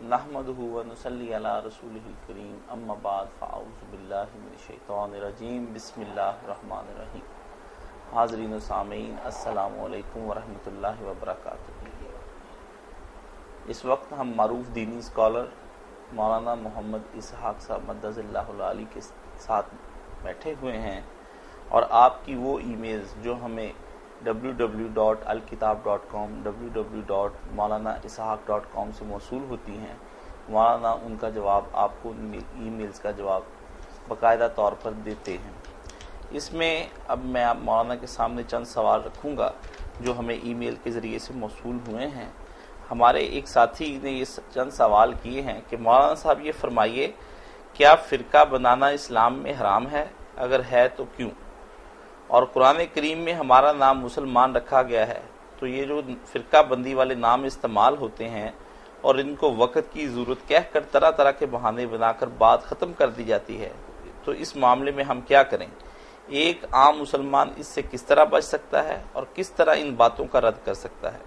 نحمدہ و نصلی علی رسولہ الکریم اما بعد فاعوذ باللہ من الشیطان الرجیم بسم اللہ الرحمن الرحیم. حاضرین و سامعین السلام علیکم ورحمۃ اللہ وبرکاتہ. اس وقت ہم معروف دینی اسکالر مولانا محمد اسحاق صاحب مدظ اللہ العالی کے ساتھ بیٹھے ہوئے ہیں اور آپ کی وہ ای میلز جو ہمیں www.alkitab.com www.maulanaishaq.com سے موصول ہوتی ہیں، مولانا ان کا جواب آپ کو ای میلز کا جواب باقاعدہ طور پر دیتے ہیں. اس میں اب میں آپ مولانا کے سامنے چند سوال رکھوں گا جو ہمیں ای میل کے ذریعے سے موصول ہوئے ہیں. ہمارے ایک ساتھی نے یہ چند سوال کیے ہیں کہ مولانا صاحب یہ فرمائیے، کیا فرقہ بنانا اسلام میں حرام ہے؟ اگر ہے تو کیوں؟ اور قرآن کریم میں ہمارا نام مسلمان رکھا گیا ہے، تو یہ جو فرقہ بندی والے نام استعمال ہوتے ہیں اور ان کو وقت کی ضرورت کہہ کر طرح طرح کے بہانے بنا کر بات ختم کر دی جاتی ہے، تو اس معاملے میں ہم کیا کریں؟ ایک عام مسلمان اس سے کس طرح بچ سکتا ہے اور کس طرح ان باتوں کا رد کر سکتا ہے؟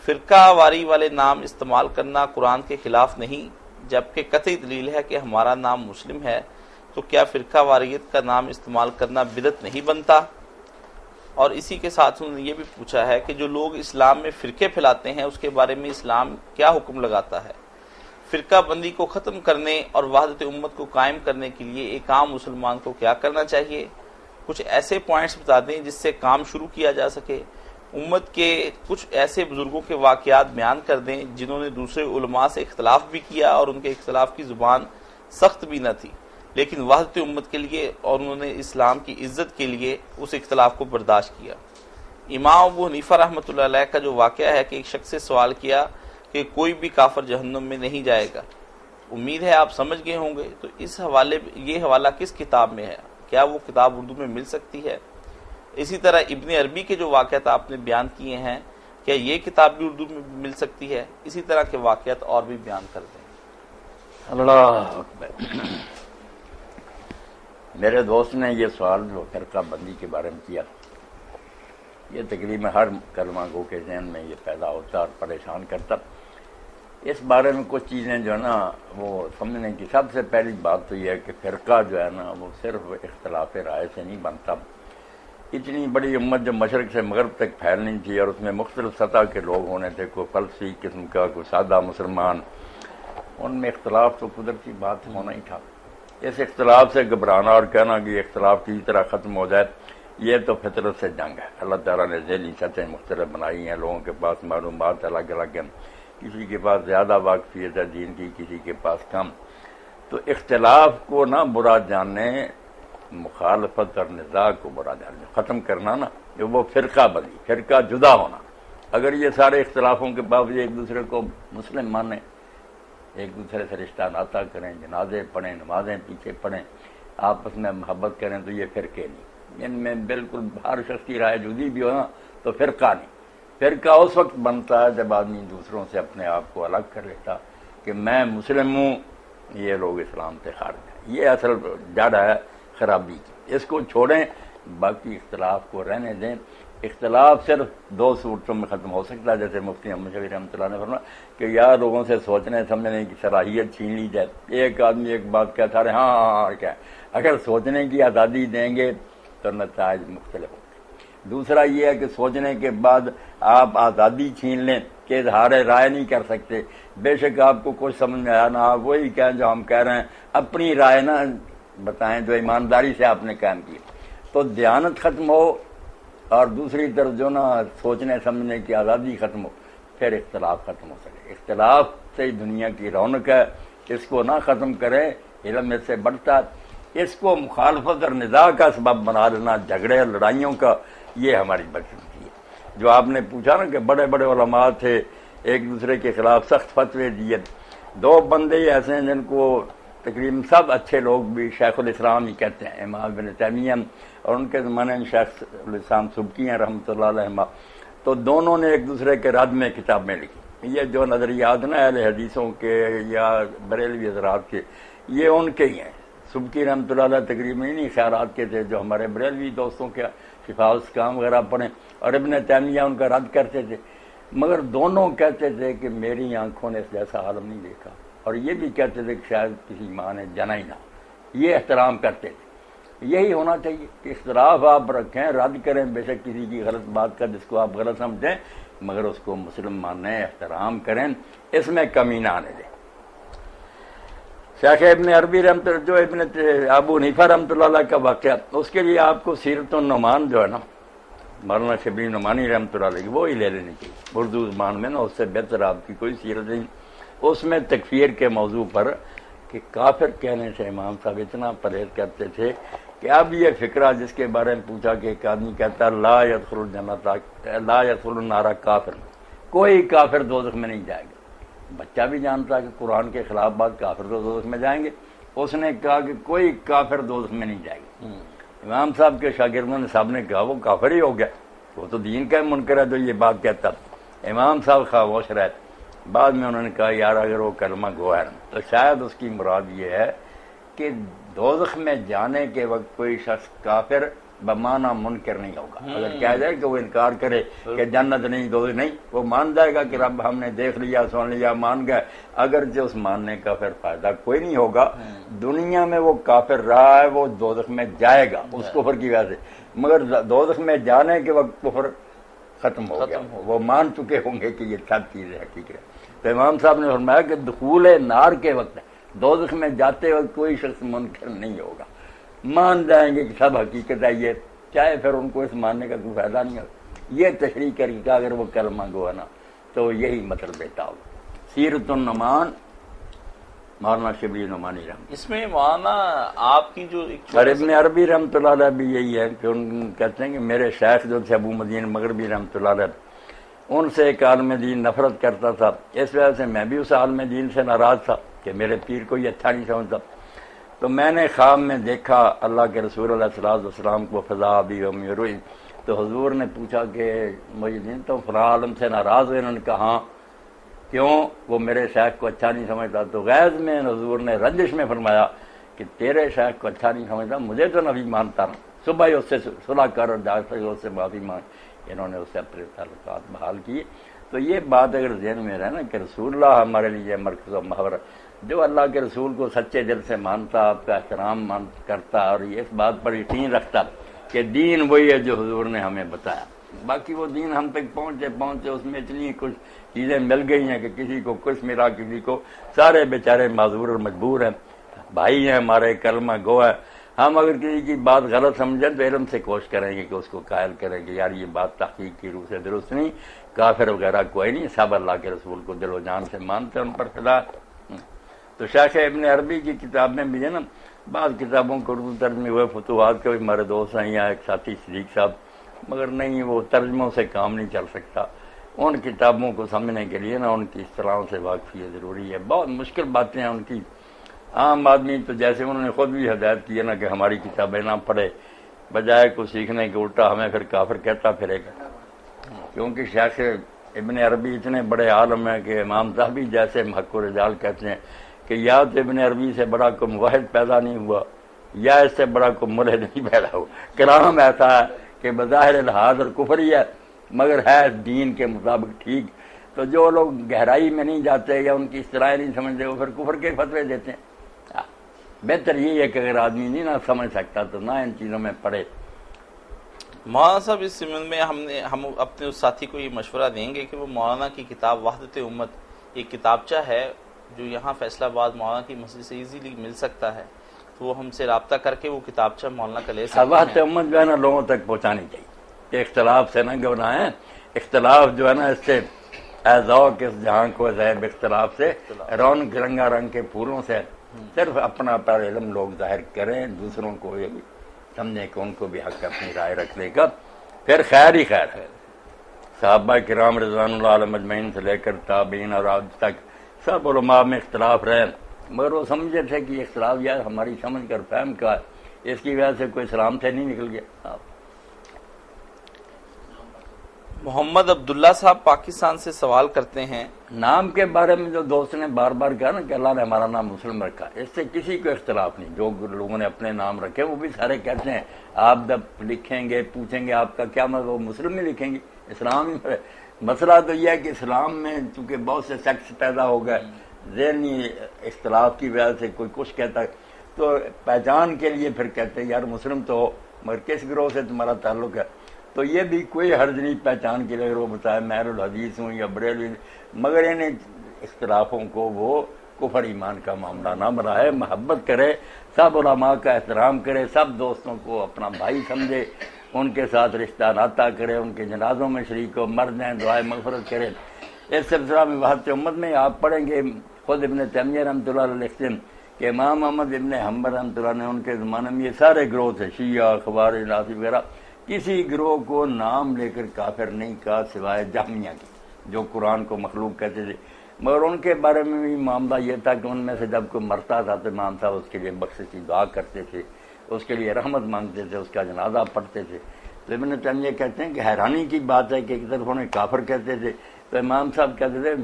فرقہ واری والے نام استعمال کرنا قرآن کے خلاف نہیں، جبکہ قطعی دلیل ہے کہ ہمارا نام مسلم ہے، تو کیا فرقہ واریت کا نام استعمال کرنا بدعت نہیں بنتا؟ اور اسی کے ساتھ انہوں نے یہ بھی پوچھا ہے کہ جو لوگ اسلام میں فرقے پھیلاتے ہیں اس کے بارے میں اسلام کیا حکم لگاتا ہے؟ فرقہ بندی کو ختم کرنے اور وحدت امت کو قائم کرنے کے لیے ایک عام مسلمان کو کیا کرنا چاہیے؟ کچھ ایسے پوائنٹس بتا دیں جس سے کام شروع کیا جا سکے. امت کے کچھ ایسے بزرگوں کے واقعات بیان کر دیں جنہوں نے دوسرے علماء سے اختلاف بھی کیا اور ان کے اختلاف کی زبان سخت بھی نہ تھی، لیکن وحدت امت کے لیے اور انہوں نے اسلام کی عزت کے لیے اس اختلاف کو برداشت کیا. امام ابو حنیفہ رحمۃ اللہ علیہ کا جو واقعہ ہے کہ ایک شخص سے سوال کیا کہ کوئی بھی کافر جہنم میں نہیں جائے گا، امید ہے آپ سمجھ گئے ہوں گے. تو اس حوالے یہ حوالہ کس کتاب میں ہے؟ کیا وہ کتاب اردو میں مل سکتی ہے؟ اسی طرح ابن عربی کے جو واقعات آپ نے بیان کیے ہیں، کیا یہ کتاب بھی اردو میں مل سکتی ہے؟ اسی طرح کے واقعات اور بھی بیان کر دیں. اللہ اکبر. میرے دوست نے یہ سوال جو فرقہ بندی کے بارے میں کیا، یہ تقریباً ہر کلمہ گو کے ذہن میں یہ پیدا ہوتا اور پریشان کرتا. اس بارے میں کچھ چیزیں جو ہے نا وہ سمجھنے کی سب سے پہلی بات تو یہ ہے کہ فرقہ جو ہے نا وہ صرف اختلاف رائے سے نہیں بنتا. اتنی بڑی امت جو مشرق سے مغرب تک پھیلنی تھی اور اس میں مختلف سطح کے لوگ ہونے تھے، کوئی فلسفی قسم کا، کوئی سادہ مسلمان، ان میں اختلاف تو قدرتی بات ہونا ہی تھا. اس اختلاف سے گھبرانا اور کہنا کہ یہ اختلاف کسی طرح ختم ہو جائے، یہ تو فطرت سے جنگ ہے. اللہ تعالیٰ نے ذیلی سطحیں مختلف بنائی ہیں، لوگوں کے پاس معلومات الگ الگ ہیں، کسی کے پاس زیادہ واقفیت ہے دین کی، کسی کے پاس کم. تو اختلاف کو نہ برا جاننے، مخالفت اور نزاع کو برا جاننے، ختم کرنا نا وہ فرقہ بندی، فرقہ جدا ہونا. اگر یہ سارے اختلافوں کے باوجود ایک دوسرے کو مسلم مانیں، ایک دوسرے سے رشتہ ناطہ کریں، جنازے پڑھیں، نمازیں پیچھے پڑھیں، آپس میں محبت کریں، تو یہ فرقے نہیں. ان میں بالکل ہر شخص کی رائے جدی بھی ہو نا تو فرقہ نہیں. فرقہ اس وقت بنتا ہے جب آدمی دوسروں سے اپنے آپ کو الگ کر لیتا کہ میں مسلم ہوں، یہ لوگ اسلام سے خارج ہیں. یہ اصل جڑ ہے خرابی کی. اس کو چھوڑیں، باقی اختلاف کو رہنے دیں. اختلاف صرف دو صورتوں میں ختم ہو سکتا ہے، جیسے مفتی محمد شفیع رحمۃ اللہ نے فرمایا کہ یا لوگوں سے سوچنے سمجھنے کی صلاحیت چھین لی جائے. ایک آدمی ایک بات کہتا ہے، ہاں کیا، اگر سوچنے کی آزادی دیں گے تو نتائج مختلف ہوں گے. دوسرا یہ ہے کہ سوچنے کے بعد آپ آزادی چھین لیں کہ اظہار رائے نہیں کر سکتے. بے شک آپ کو کچھ سمجھ میں آیا نہ، آپ وہی کہیں جو ہم کہہ رہے ہیں، اپنی رائے نہ بتائیں جو ایمانداری سے آپ نے قائم کی. تو دیانت ختم ہو اور دوسری طرف جو نا سوچنے سمجھنے کی آزادی ختم ہو، پھر اختلاف ختم ہو سکے. اختلاف سے دنیا کی رونق ہے، اس کو نہ ختم کریں، علم اس سے بڑھتا ہے. اس کو مخالفت اور نزاع کا سبب بنا لینا، جھگڑے اور لڑائیوں کا، یہ ہماری بدقسمتی ہے. جو آپ نے پوچھا نا کہ بڑے بڑے علماء تھے، ایک دوسرے کے خلاف سخت فتوے دیے. دو بندے ایسے ہیں جن کو تقریباً سب اچھے لوگ بھی شیخ الاسلام ہی کہتے ہیں، امام ابن تیمیہ، اور ان کے زمانے میں شیخ الاسلام سبکی ہیں رحمۃ اللہ علیہ. تو دونوں نے ایک دوسرے کے رد میں کتابیں لکھی. یہ جو نظریات نا اہل حدیثوں کے یا بریلوی حضرات کے، یہ ان کے ہی ہیں. سبکی رحمۃ اللہ علیہ تقریباً انہی خیالات کے تھے جو ہمارے بریلوی دوستوں کے شفاء الاسقام وغیرہ پڑھیں، اور ابن تیمیہ ان کا رد کرتے تھے. مگر دونوں کہتے تھے کہ میری آنکھوں نے اس جیسا عالم نہیں دیکھا، اور یہ بھی کہتے تھے کہ شاید کسی ماں نے جنا ہی نہ، یہ احترام کرتے تھے۔ یہی ہونا چاہیے کہ اختلاف آپ رکھیں، رد کریں بے شک کسی کی غلط بات کا جس کو آپ غلط سمجھیں، مگر اس کو مسلم مانیں، احترام کریں، اس میں کمی نہ آنے دیں۔ شیخ ابن عربی رحمۃ اللہ، جو ابن ابو حنیفہ رحمۃ اللہ علیہ کا واقعہ، اس کے لیے آپ کو سیرت النعمان جو ہے نا مولانا شبلی نعمانی رحمۃ اللہ علیہ، وہ ہی لے لینی چاہیے اردو زبان میں نا، اس سے بہتر آپ کی کوئی سیرت نہیں۔ اس میں تکفیر کے موضوع پر کہ کافر کہنے سے امام صاحب اتنا پرہیز کرتے تھے کہ اب یہ فکرہ جس کے بارے میں پوچھا کہ ایک آدمی کہتا ہے لا يدخل الجنت لا يدخل النار کافر، کوئی کافر دوزخ میں نہیں جائے گا۔ بچہ بھی جانتا ہے کہ قرآن کے خلاف بات، کافر تو دوزخ میں جائیں گے، اس نے کہا کہ کوئی کافر دوزخ میں نہیں جائے گا۔ امام صاحب کے شاگردوں نے صاحب نے کہا وہ کافر ہی ہو گیا، وہ تو دین کا منکر ہے جو یہ بات کہتا۔ امام صاحب خاموش رہے، بعد میں انہوں نے کہا یار اگر وہ کلمہ گو ہے تو شاید اس کی مراد یہ ہے کہ دوزخ میں جانے کے وقت کوئی شخص کافر بمعنی منکر نہیں ہوگا۔ اگر کہا جائے کہ وہ انکار کرے کہ جنت نہیں دوزخ نہیں، وہ مان جائے گا کہ رب ہم نے دیکھ لیا سن لیا مان گئے، اگرچہ اس ماننے کا پھر فائدہ کوئی نہیں ہوگا۔ دنیا میں وہ کافر رہا ہے، وہ دوزخ میں جائے گا اس کفر کی وجہ سے، مگر دوزخ میں جانے کے وقت کفر ختم ہو گیا، وہ مان چکے ہوں گے کہ یہ سب چیزیں حقیقت ہے۔ تو امام صاحب نے فرمایا کہ دخول نار کے وقت دوزخ میں جاتے وقت کوئی شخص منکر نہیں ہوگا، مان جائیں گے کہ سب حقیقت ہے یہ، چاہے پھر ان کو اس ماننے کا کوئی فائدہ نہیں ہوگا۔ یہ تشریح کر کے اگر وہ کلمہ گو ہے نا تو یہی مطلب دیتا ہوگا۔ سیرت النعمان مولانا شبلی نعمانی رحمۃ، اس میں مولانا آپ کی جو اور ابن عربی رحمۃ اللہ علیہ بھی یہی ہے کہ ان کہتے ہیں کہ میرے شیخ جو تھے ابو مدین مغربی رحمۃ اللہ علیہ، ان سے ایک عالم دین نفرت کرتا تھا، اس وجہ سے میں بھی اس عالم دین سے ناراض تھا کہ میرے پیر کو یہ اچھا نہیں سمجھتا۔ تو میں نے خواب میں دیکھا اللہ کے رسول علیہ السلام کو فضا بھی روئی، تو حضور نے پوچھا کہ مجھے دین تو فلاں عالم سے ناراض ہوئے؟ انہوں نے کہا ہاں، کیوں؟ وہ میرے شیخ کو اچھا نہیں سمجھتا۔ تو غیظ میں حضور نے رنجش میں فرمایا کہ تیرے شیخ کو اچھا نہیں سمجھتا، مجھے تو نبی مانتا نا، صبح ہی اس سے صلح کر اور جا کر اس سے معافی مانگ۔ انہوں نے اس سے اپنے تعلقات بحال کیے۔ تو یہ بات اگر ذہن میں رہے نا کہ رسول اللہ ہمارے لیے مرکز و محور، جو اللہ کے رسول کو سچے دل سے مانتا، آپ کا احترام کرتا اور اس بات پر یقین رکھتا کہ دین وہی ہے جو حضور نے ہمیں بتایا، باقی وہ دین ہم تک پہنچے اس میں اتنی کچھ چیزیں مل گئی ہیں کہ کسی کو کچھ ملا، کسی کو، سارے بیچارے معذور اور مجبور ہیں، بھائی ہیں ہمارے، کلمہ گو ہے۔ ہم اگر کسی کی بات غلط سمجھیں تو علم سے کوشش کریں گے کہ اس کو قائل کریں کہ یار یہ بات تحقیق کی روح سے درست نہیں، کافر وغیرہ کوئی نہیں، سب اللہ کے رسول کو دل و جان سے مانتے ہیں، ان پر فدا۔ تو شیخ ابن عربی کی کتابیں بھی ہے نا، بعض کتابوں کو اردو ترجمے ہوئے، فتوحات کے بھی ہمارے دوست ہیں یا ایک ساتھی صدیق صاحب، مگر نہیں وہ ترجموں سے کام نہیں چل سکتا۔ ان کتابوں کو سمجھنے کے لیے نا ان کی اصطلاحوں سے واقفیت ضروری ہے، بہت مشکل باتیں ہیں ان کی۔ عام آدمی تو جیسے انہوں نے خود بھی ہدایت کی ہے نا کہ ہماری کتابیں نہ پڑھے، بجائے کو سیکھنے کے الٹا ہمیں پھر کافر کہتا پھرے گا، کیونکہ شیخ ابن عربی اتنے بڑے عالم ہیں کہ امام ذہبی جیسے حق و رجال کہتے ہیں کہ یا تو ابن عربی سے بڑا کوئی موحد پیدا نہیں ہوا یا اس سے بڑا کوئی ملحد نہیں پیدا ہوا۔ کلام ایسا ہے کہ بظاہر الحاظ اور کفر ہی ہے مگر ہے دین کے مطابق ٹھیک۔ تو جو لوگ گہرائی میں نہیں جاتے یا ان کی اصطلاح نہیں سمجھتے وہ پھر کفر کے فتوے دیتے ہیں۔ بہتر یہ ہے کہ اگر آدمی نہیں نہ سمجھ سکتا تو نہ ان چیزوں میں پڑے۔ مولانا صاحب اس ضمن میں ہم اپنے اس ساتھی کو یہ مشورہ دیں گے کہ وہ مولانا کی کتاب وحدت امت، ایک کتابچہ ہے جو یہاں فیصل آباد مولانا کی مسجد سے ایزیلی مل سکتا ہے، تو وہ ہم سے رابطہ کر کے وہ کتابچہ مولانا کا لے سکتے ہیں۔ وحدت امت جو ہے نا لوگوں تک پہنچانی چاہیے کہ اختلاف سے نہ گھبرائیں ہے، اختلاف جو ہے نا اس سے ذوق اس جہاں کو ذیب اختلاف سے رونق رنگا رنگ کے پھولوں سے صرف اپنا پر علم لوگ ظاہر کریں، دوسروں کو یہ بھی سمجھیں کہ ان کو بھی حق اپنی رائے رکھنے کا، پھر خیر ہی خیر ہے۔ صحابہ کرام رضوان اللہ علیہ مجمعین سے لے کر تابعین اور آج تک سب علماء میں اختلاف رہے، مگر وہ سمجھے تھے کہ یہ اختلاف یار ہماری سمجھ کر فہم کا ہے، اس کی وجہ سے کوئی اسلام سے نہیں نکل گیا۔ محمد عبداللہ صاحب پاکستان سے سوال کرتے ہیں، نام کے بارے میں جو دوست نے بار بار کہا نا کہ اللہ نے ہمارا نام مسلم رکھا، اس سے کسی کو اختلاف نہیں، جو لوگوں نے اپنے نام رکھے وہ بھی سارے کہتے ہیں آپ جب لکھیں گے پوچھیں گے آپ کا کیا مطلب، وہ مسلم ہی لکھیں گے، اسلام ہی مسئلہ تو یہ ہے کہ اسلام میں چونکہ بہت سے سیکٹس پیدا ہو گئے، ذہنی اختلاف کی وجہ سے کوئی کچھ کہتا ہے، تو پہچان کے لیے پھر کہتے ہیں یار مسلم تو ہو مگر کس گروہ سے تمہارا تعلق ہے، تو یہ بھی کوئی حرج نہیں پہچان کے لیے وہ بتایا میں الحدیث ہوں یا بریلوی، مگر ان اختلافوں کو وہ کفر ایمان کا معاملہ نہ بنائے، محبت کرے، سب علماء کا احترام کرے، سب دوستوں کو اپنا بھائی سمجھے، ان کے ساتھ رشتہ ناطہ کرے، ان کے جنازوں میں شریک ہو، مر جائیں دعائے مغفرت کرے۔ اس سلسلہ میں وحدت امت میں آپ پڑھیں گے خود ابن تیمیہ رحمۃ اللہ علیہ لکھتے ہیں کہ امام احمد ابن حنبل رحمۃ اللہ نے ان کے زمانے میں یہ سارے گروہ تھے، شیعہ، خوارج، رافضی وغیرہ، کسی گروہ کو نام لے کر کافر نہیں کہا سوائے جہمیہ کی جو قرآن کو مخلوق کہتے تھے، مگر ان کے بارے میں بھی معاملہ یہ تھا کہ ان میں سے جب کوئی مرتا تھا تو امام صاحب اس کے لیے بخشش کی دعا کرتے تھے، اس کے لیے رحمت مانگتے تھے، اس کا جنازہ پڑھتے تھے۔ تو ابن تیمیہ کہتے ہیں کہ حیرانی کی بات ہے کہ ایک طرف انہیں کافر کہتے تھے تو امام صاحب کہتے تھے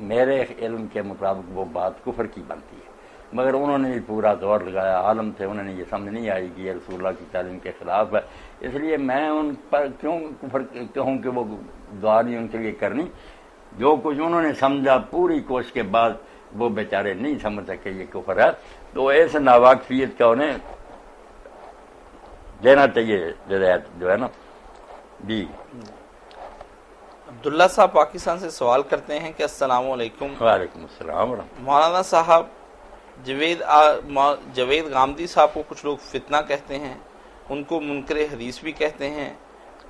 میرے علم کے مطابق وہ بات کفر کی بنتی ہے، مگر انہوں نے بھی پورا زور لگایا، عالم تھے، انہوں نے یہ سمجھ نہیں آئی کہ یہ رسول اللہ کی تعلیم کے خلاف ہے، اس لیے میں ان پر کیوں کفر کہوں کہ وہ دعا نہیں ان کے لیے کرنی، جو کچھ انہوں نے سمجھا پوری کوشش کے بعد وہ بیچارے نہیں سمجھ سکے یہ کفر ہے، تو ایسے ناواقفیت کا انہیں دینا چاہیے ہدایت جو ہے نا۔ جی عبداللہ صاحب پاکستان سے سوال کرتے ہیں کہ السلام علیکم۔ وعلیکم السلام ورحمۃ مولانا صاحب جوید غامدی صاحب کو کچھ لوگ فتنہ کہتے ہیں، ان کو منکر حدیث بھی کہتے ہیں،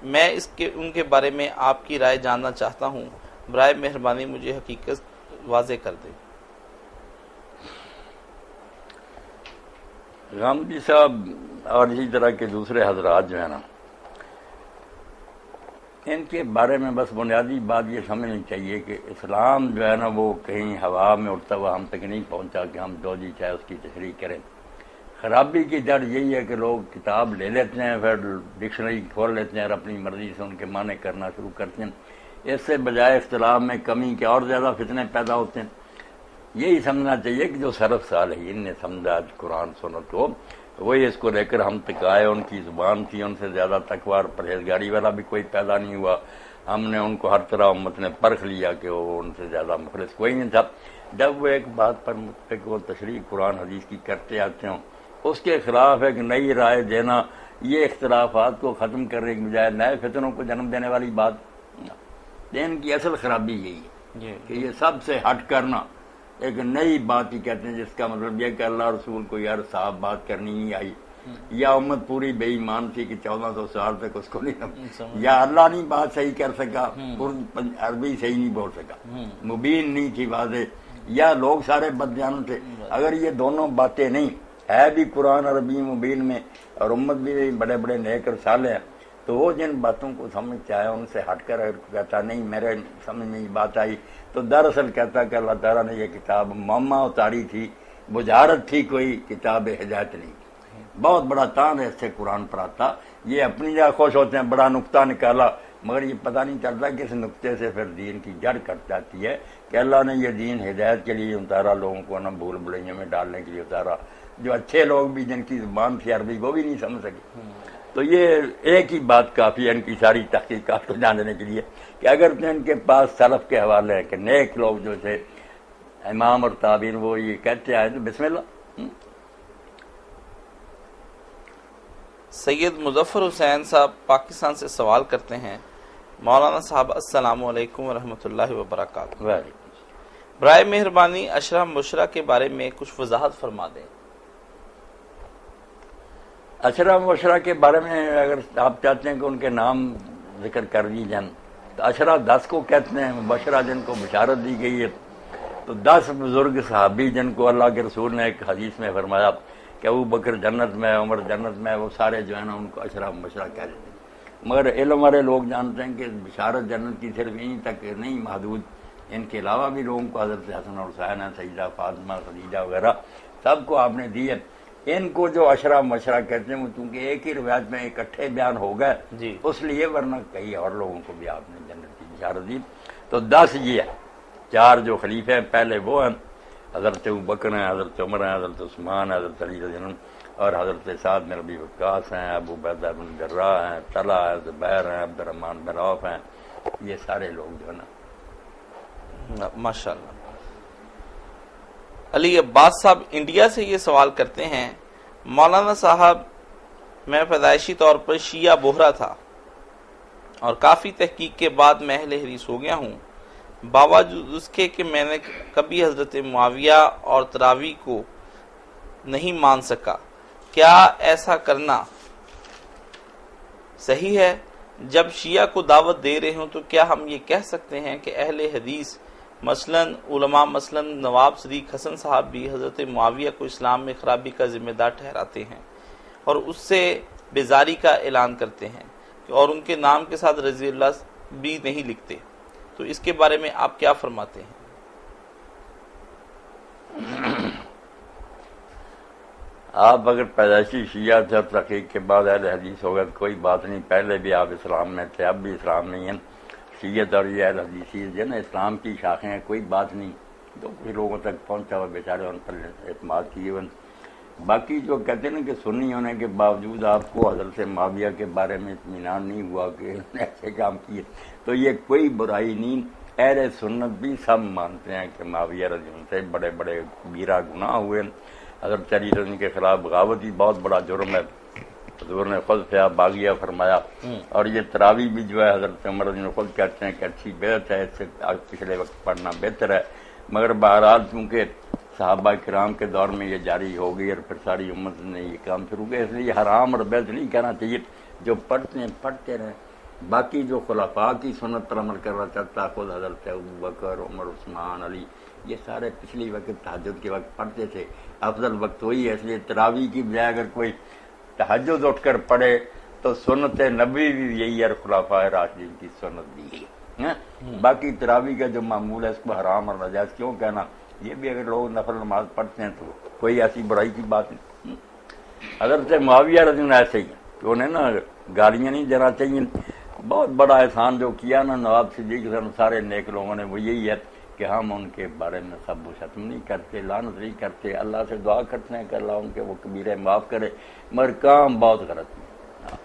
میں ان کے بارے میں آپ کی رائے جاننا چاہتا ہوں، برائے مہربانی مجھے حقیقت واضح کر دیں۔ غامدی صاحب اور اسی طرح کے دوسرے حضرات جو ہیں نا، ان کے بارے میں بس بنیادی بات یہ سمجھنی چاہیے کہ اسلام جو ہے نا وہ کہیں ہوا میں اڑتا ہوا ہم تک نہیں پہنچا کہ ہم جو جی چاہے اس کی تشریح کریں۔ خرابی کی جڑ یہی ہے کہ لوگ کتاب لے لیتے ہیں، پھر ڈکشنری کھول لیتے ہیں اور اپنی مرضی سے ان کے معنی کرنا شروع کرتے ہیں، اس سے بجائے اختلاف میں کمی کے اور زیادہ فتنے پیدا ہوتے ہیں۔ یہی سمجھنا چاہیے کہ جو سلف صالحین نے سمجھا قرآن سنت کو، وہی اس کو لے کر ہم تک آئے، ان کی زبان تھی، ان سے زیادہ تقوی اور پرہیزگاری والا بھی کوئی پیدا نہیں ہوا، ہم نے ان کو ہر طرح امت نے پرکھ لیا کہ وہ ان سے زیادہ مخلص کوئی نہیں تھا۔ جب وہ ایک بات پر متفق وہ تشریح قرآن حدیث کی کرتے آتے ہوں، اس کے خلاف ایک نئی رائے دینا، یہ اختلافات کو ختم کرنے کی بجائے نئے فتنوں کو جنم دینے والی بات، دین کی اصل خرابی یہی ہے کہ یہ سب سے ہٹ کرنا، ایک نئی بات ہی کہتے ہیں جس کا مطلب یہ کہ اللہ رسول کو یار صاف بات کرنی ہی آئی، یا امت پوری بے ایمان تھی کہ 1400 سال تک اس کو نہیں، یا اللہ نہیں بات صحیح کر سکا، عربی صحیح نہیں بول سکا، مبین نہیں تھی واضح، یا لوگ سارے بدجانوں تھے۔ اگر یہ دونوں باتیں نہیں ہے بھی قرآن عربی مبین میں اور امت بھی بڑے بڑے نیک اور صالح ہیں، تو وہ جن باتوں کو سمجھتے آئے ان سے ہٹ کر اگر کہتا نہیں میرے سمجھ میں یہ بات آئی، تو دراصل کہتا کہ اللہ تعالیٰ نے یہ کتاب معمہ اتاری تھی، بجارت تھی، کوئی کتاب ہدایت نہیں۔ بہت بڑا تان ہے اس سے قرآن پر آتا، یہ اپنی جگہ خوش ہوتے ہیں بڑا نقطہ نکالا، مگر یہ پتہ نہیں چلتا کہ اس نقطے سے پھر دین کی جڑ کٹ جاتی ہے کہ اللہ نے یہ دین ہدایت کے لیے اتارا، لوگوں کو نہ بھول بھلائیوں میں ڈالنے کے لیے اتارا، جو اچھے لوگ بھی جن کی زبان تھی عربی وہ بھی نہیں سمجھ سکے۔ تو یہ ایک ہی بات کافی ہے ان کی ساری تحقیقات کو جاننے کے لیے کہ اگر تو ان کے پاس سلف کے حوالے ہیں کہ نیک لوگ جو تھے امام اور تابعین وہ یہ کہتے آئے تو بسم اللہ۔ سید مظفر حسین صاحب پاکستان سے سوال کرتے ہیں، مولانا صاحب السلام علیکم ورحمۃ اللہ وبرکاتہ، برائے مہربانی اشرا مشرا کے بارے میں کچھ وضاحت فرما دیں۔ اشرا مشرا کے بارے میں اگر آپ چاہتے ہیں کہ ان کے نام ذکر کر دی جائیں تو اشرا 10 کو کہتے ہیں، مبشرہ جن کو بشارت دی گئی ہے، تو 10 بزرگ صحابی جن کو اللہ کے رسول نے ایک حدیث میں فرمایا کہ ابو بکر جنت میں، عمر جنت میں، وہ سارے جو ہے نا ان کو اشرا مبشرہ کہہ دیتے ہیں، مگر علم والے لوگ جانتے ہیں کہ بشارت جنت کی صرف یہیں تک نہیں محدود، ان کے علاوہ بھی لوگوں کو حضرت حسن اور حسین ہیں، سیدہ فاطمہ، خدیجہ وغیرہ سب کو آپ نے دی ہے۔ ان کو جو اشرا مشرا کہتے ہیں وہ چونکہ ایک ہی روایت میں اکٹھے بیان ہو گئے اس لیے، ورنہ کئی اور لوگوں کو بھی آپ نے جنت کی بشارت دی۔ تو 10 یہ ہے، 4 جو خلیفے ہیں پہلے وہ ہیں، حضرت ابو بکر ہیں، حضرت عمر ہیں، حضرت عثمان ہیں، حضرت علی رضی اللہ عنہ، اور حضرت سعد بن ربیع وقاص ہیں، ابو عبیدہ بن جراح ہیں، طلحہ ہیں، زبیر ہیں، عبد الرحمن بن عوف ہیں، یہ سارے لوگ جو نا ماشاء اللہ. علی عباس صاحب انڈیا سے یہ سوال کرتے ہیں، مولانا صاحب میں پیدائشی طور پر شیعہ بوہرا تھا اور کافی تحقیق کے بعد میں اہل حدیث ہو گیا ہوں، باوجود اس کے کہ میں نے کبھی حضرت معاویہ اور تراویح کو نہیں مان سکا. کیا ایسا کرنا صحیح ہے؟ جب شیعہ کو دعوت دے رہے ہوں تو کیا ہم یہ کہہ سکتے ہیں کہ اہل حدیث مثلاً علماء مثلاً نواب صدیق حسن صاحب بھی حضرت معاویہ کو اسلام میں خرابی کا ذمہ دار ٹھہراتے ہیں اور اس سے بیزاری کا اعلان کرتے ہیں اور ان کے نام کے ساتھ رضی اللہ بھی نہیں لکھتے، تو اس کے بارے میں آپ کیا فرماتے ہیں؟ آپ اگر پیدائشی شیعہ تھے اور تحقیق کے بعد اہل حدیث ہوگا تو کوئی بات نہیں، پہلے بھی آپ اسلام میں تھے، اب بھی اسلام میں ہیں. شیعت اور یہ اہل حدیثی جو ہے نا اسلام کی شاخیں ہیں، کوئی بات نہیں. تو کچھ لوگوں تک پہنچا ہوا بیچارے ان پر اعتماد کیے ہوئے. باقی جو کہتے ہیں نا کہ سنی ہونے کے باوجود آپ کو حضرت معاویہ کے بارے میں اطمینان نہیں ہوا کہ انہوں نے ایسے کام کیے، تو یہ کوئی برائی نہیں. اہل سنت بھی سب مانتے ہیں کہ معاویہ رضی اللہ عنہ سے بڑے بڑے کبیرہ گناہ ہوئے. حضرت علی رضی اللہ عنہ کے خلاف بغاوت بھی بہت بڑا جرم ہے، حضور نے خود فیا باغیہ فرمایا. اور یہ تراویح بھی جو ہے حضرت عمر رضی اللہ عنہ خود کہتے ہیں کہ اچھی بدعت ہے، اس سے پچھلے وقت پڑھنا بہتر ہے. مگر بہرحال چونکہ صحابہ کرام کے دور میں یہ جاری ہو گئی اور پھر ساری امت نے یہ کام شروع کیا، اس لیے حرام اور بدعت نہیں کہنا چاہیے. جو پڑھتے ہیں پڑھتے رہیں. باقی جو خلفاء کی سنت پر عمل کرنا چاہتا، خود حضرت ابوبکر، عمر، عثمان، علی، یہ سارے پچھلی وقت تہجد کے وقت پڑھتے تھے. افضل وقت وہی ہے، اس لیے تراویح کی بجائے اگر کوئی تہجد اٹھ کر پڑھے تو سنت نبی بھی یہی ہے اور خلفاء راشدین کی سنت بھی یہی ہے. باقی تراویح کا جو معمول ہے اس کو حرام اور ناجائز کیوں کہنا؟ یہ بھی اگر لوگ نفل نماز پڑھتے ہیں تو کوئی ایسی برائی کی بات نہیں. حضرت معاویہ رضی اللہ عنہ ایسے ہی ہیں کہ انہیں نا گالیاں نہیں دینا چاہیے. بہت بڑا احسان جو کیا نا نواب صدیق حسن سارے نیک لوگوں نے وہ یہی ہے کہ ہم ان کے بارے میں سب و شتم نہیں کرتے، لعنت نہیں کرتے، اللہ سے دعا کرتے ہیں کہ اللہ ان کے وہ کبیرے معاف کرے. مگر کام بہت غلط ہے،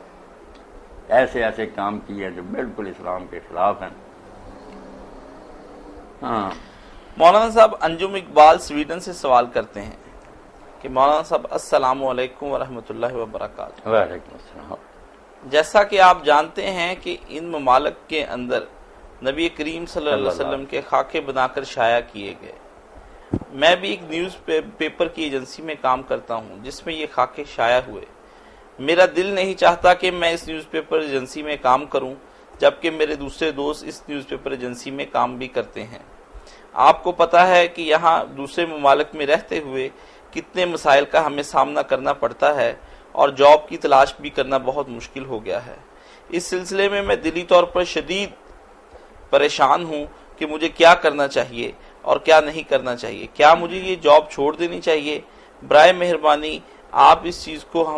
ایسے ایسے کام کیے جو بالکل اسلام کے خلاف ہیں. ہاں مولانا صاحب انجم اقبال سویڈن سے سوال کرتے ہیں کہ مولانا صاحب السلام علیکم ورحمۃ اللہ وبرکاتہ. وعلیکم السلام. جیسا کہ آپ جانتے ہیں کہ ان ممالک کے اندر نبی کریم صلی اللہ علیہ وسلم کے خاکے بنا کر شائع کیے گئے. میں بھی ایک نیوز پیپر کی ایجنسی میں کام کرتا ہوں جس میں یہ خاکے شائع ہوئے. میرا دل نہیں چاہتا کہ میں اس نیوز پیپر ایجنسی میں کام کروں، جبکہ میرے دوسرے دوست اس نیوز پیپر ایجنسی میں کام بھی کرتے ہیں. آپ کو پتا ہے کہ یہاں دوسرے ممالک میں رہتے ہوئے کتنے مسائل کا ہمیں سامنا کرنا پڑتا ہے اور جاب کی تلاش بھی کرنا بہت مشکل ہو گیا ہے. اس سلسلے میں دلی طور پر شدید پریشان ہوں کہ مجھے کیا کرنا چاہیے اور کیا نہیں کرنا چاہیے. کیا مجھے یہ جاب چھوڑ دینی چاہیے؟ برائے مہربانی آپ اس چیز کو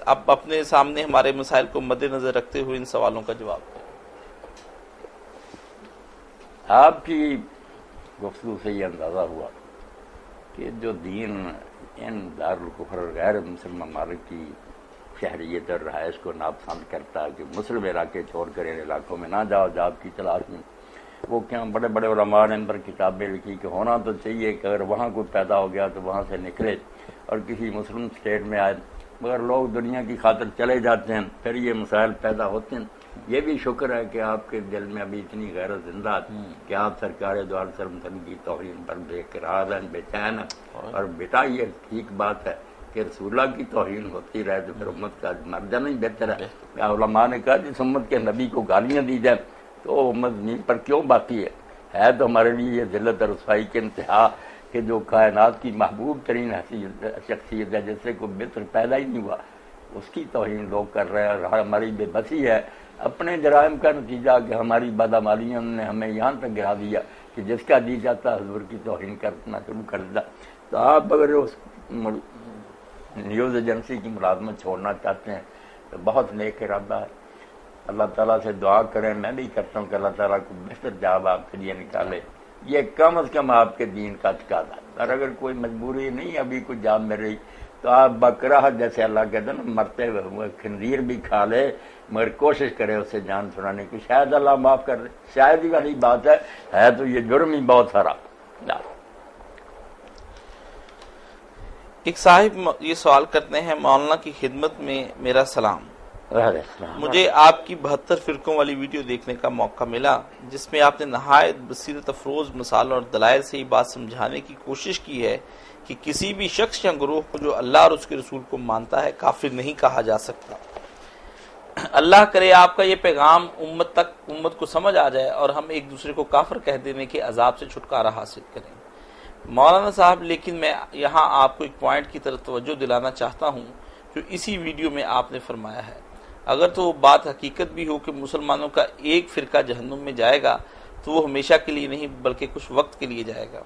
اپنے سامنے ہمارے مسائل کو مد نظر رکھتے ہوئے ان سوالوں کا جواب دیں. آپ کی گفتگو سے یہ اندازہ ہوا کہ جو دین ان دارالکفر اور غیر مسلم ممالک کی شہریت اور رہائش کو ناپسند کرتا ہے کہ مسلم علاقے چھوڑ کر ان علاقوں میں نہ جاؤ جاب کی تلاش میں. وہ کیا بڑے بڑے علماء نے ان پر کتابیں لکھی کہ ہونا تو چاہیے کہ اگر وہاں کوئی پیدا ہو گیا تو وہاں سے نکلے اور کسی مسلم اسٹیٹ میں آئے. مگر لوگ دنیا کی خاطر چلے جاتے ہیں، پھر یہ مسائل پیدا ہوتے ہیں. یہ بھی شکر ہے کہ آپ کے دل میں ابھی اتنی غیرت زندہ کہ آپ سرکار دو عالم صلی اللہ علیہ وسلم کی توہین پر بے قرار ہیں، بے چین ہیں. اور بیٹا یہ ٹھیک بات ہے کہ رسول اللہ کی توہین ہوتی رہے تو پھر امت کا مر جانا ہی بہتر ہے. علماء نے کہا جس امت کے نبی کو گالیاں دی جائیں تو امت زمین پر کیوں باقی ہے تو ہمارے لیے یہ ذلت اور رسوائی کے انتہا کہ جو کائنات کی محبوب ترین شخصیت ہے جس سے کوئی بہتر پیدا ہی نہیں ہوا، اس کی توہین لوگ کر رہے ہیں. اور ہماری بے بسی ہے اپنے جرائم کا نتیجہ کہ ہماری بدعمالیوں نے ہمیں یہاں تک گرا دیا کہ جس کا جی جاتا حضور کی توہین کرنا شروع کر دیا. تو آپ اگر اس نیوز ایجنسی کی ملازمت چھوڑنا چاہتے ہیں تو بہت نیک ارادہ ہے. اللہ تعالیٰ سے دعا کریں، میں بھی کرتا ہوں کہ اللہ تعالیٰ کو بہتر جاب آپ کے لیے نکالے. یہ کم از کم آپ کے دین کا تقاضا ہے. اور اگر کوئی مجبوری نہیں ابھی کوئی جاب مل رہی تو آپ بکرا جیسے اللہ کہتے ہیں نا مرتے ہوئے خنزیر بھی کھا لے مگر کوشش کرے اسے جان چھڑانے کی، شاید اللہ معاف کر دے، شاید ہی والی بات ہے تو یہ جرم ہی بہت سارا۔ ایک صاحب یہ سوال کرتے ہیں، مولانا کی خدمت میں میرا سلام، مجھے آپ کی 72 فرقوں والی ویڈیو دیکھنے کا موقع ملا جس میں آپ نے نہایت بصیرت افروز مثالوں اور دلائل سے یہ بات سمجھانے کی کوشش کی ہے کہ کسی بھی شخص یا گروہ کو جو اللہ اور اس کے رسول کو مانتا ہے کافر نہیں کہا جا سکتا۔ اللہ کرے آپ کا یہ پیغام امت کو سمجھ آ جائے اور ہم ایک دوسرے کو کافر کہہ دینے کے عذاب سے چھٹکارا حاصل کریں۔ مولانا صاحب، لیکن میں یہاں آپ کو ایک پوائنٹ کی طرف توجہ دلانا چاہتا ہوں جو اسی ویڈیو میں آپ نے فرمایا ہے، اگر تو وہ بات حقیقت بھی ہو کہ مسلمانوں کا ایک فرقہ جہنم میں جائے گا تو وہ ہمیشہ کے لیے نہیں بلکہ کچھ وقت کے لیے جائے گا،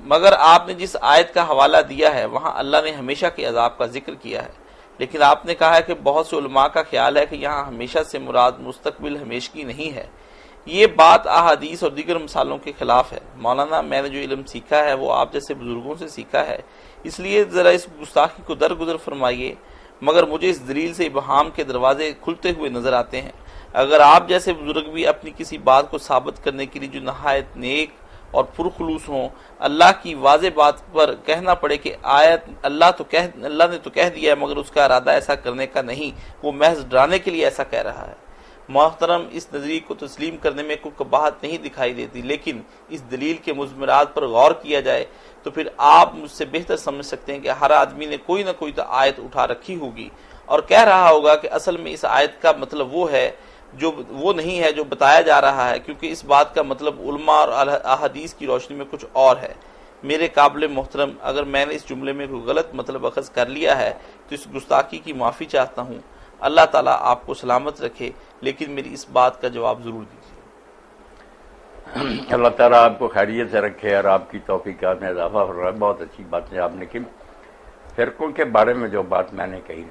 مگر آپ نے جس آیت کا حوالہ دیا ہے وہاں اللہ نے ہمیشہ کے عذاب کا ذکر کیا ہے، لیکن آپ نے کہا ہے کہ بہت سے علماء کا خیال ہے کہ یہاں ہمیشہ سے مراد مستقبل ہمیشگی نہیں ہے۔ یہ بات احادیث اور دیگر مثالوں کے خلاف ہے۔ مولانا، میں نے جو علم سیکھا ہے وہ آپ جیسے بزرگوں سے سیکھا ہے، اس لیے ذرا اس گستاخی کو درگزر فرمائیے، مگر مجھے اس دلیل سے ابہام کے دروازے کھلتے ہوئے نظر آتے ہیں۔ اگر آپ جیسے بزرگ بھی اپنی کسی بات کو ثابت کرنے کے لیے جو نہایت نیک اور پرخلوص ہوں، اللہ کی واضح بات پر کہنا پڑے کہ آیت اللہ نے تو کہہ دیا ہے مگر اس کا ارادہ ایسا کرنے کا نہیں، وہ محض ڈرانے کے لیے ایسا کہہ رہا ہے۔ محترم، اس نظریے کو تسلیم کرنے میں کوئی قباحت نہیں دکھائی دیتی، لیکن اس دلیل کے مضمرات پر غور کیا جائے تو پھر آپ مجھ سے بہتر سمجھ سکتے ہیں کہ ہر آدمی نے کوئی نہ کوئی تو آیت اٹھا رکھی ہوگی اور کہہ رہا ہوگا کہ اصل میں اس آیت کا مطلب وہ ہے جو وہ نہیں ہے جو بتایا جا رہا ہے، کیونکہ اس بات کا مطلب علماء اور احادیث کی روشنی میں کچھ اور ہے۔ میرے قابل محترم، اگر میں نے اس جملے میں کوئی غلط مطلب اخذ کر لیا ہے تو اس گستاخی کی معافی چاہتا ہوں۔ اللہ تعالیٰ آپ کو سلامت رکھے، لیکن میری اس بات کا جواب ضرور دیجیے۔ اللہ تعالیٰ آپ کو خیریت سے رکھے اور آپ کی توفیقات میں اضافہ ہو رہا ہے۔ بہت اچھی باتیں آپ نے کی۔ فرقوں کے بارے میں جو بات میں نے کہی،